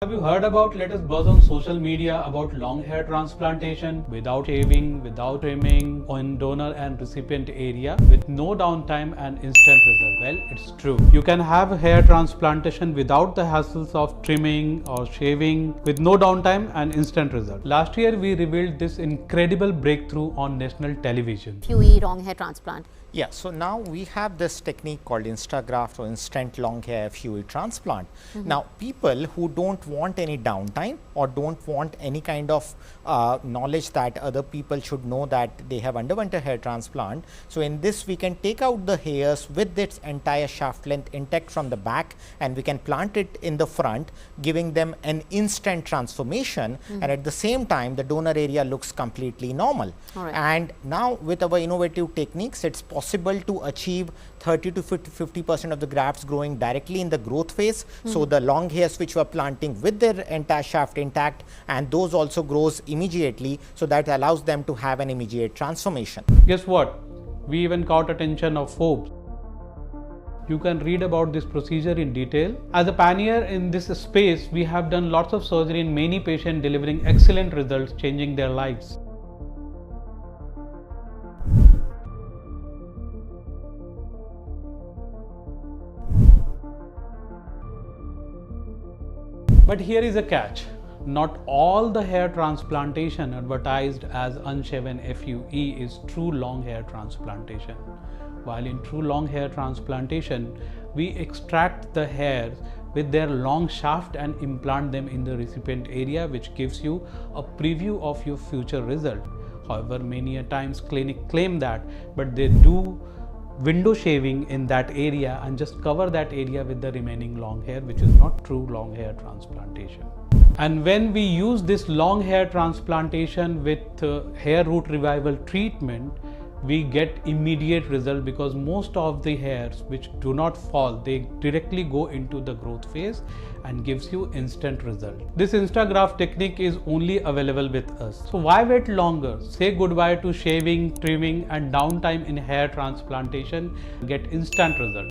Have you heard about latest buzz on social media about long hair transplantation without shaving, without trimming, on donor and recipient area with no downtime and instant result? Well, it's true. You can have hair transplantation without the hassles of trimming or shaving with no downtime and instant result. Last year, we revealed this incredible breakthrough on national television. FUE long hair transplant. Yeah, so now we have this technique called Instagraft or instant long hair FUE transplant. Now, people who don't want any downtime or don't want any kind of knowledge that other people should know that they have underwent a hair transplant. So, in this we can take out the hairs with its entire shaft length intact from the back, and we can plant it in the front, giving them an instant transformation, and at the same time the donor area looks completely normal. And now with our innovative techniques, it's possible to achieve 30 to 50% of the grafts growing directly in the growth phase. So the long hairs which we are planting with their entire shaft intact, and those also grows immediately, so that allows them to have an immediate transformation. Guess what? We even caught attention of Forbes. You can read about this procedure in detail. As a pioneer in this space, we have done lots of surgery in many patients, delivering excellent results, changing their lives. But here is a catch. Not all the hair transplantation advertised as unshaven FUE is true long hair transplantation. While in true long hair transplantation, we extract the hairs with their long shaft and implant them in the recipient area, which gives you a preview of your future result. However, many a times clinic claim that, but they do window shaving in that area and just cover that area with the remaining long hair, which is not true long hair transplantation. And when we use this long hair transplantation with hair root revival treatment, we get immediate result, because most of the hairs which do not fall, they directly go into the growth phase and gives you instant result. This Instagraft technique is only available with us. So why wait longer? Say goodbye to shaving, trimming and downtime in hair transplantation. Get instant result.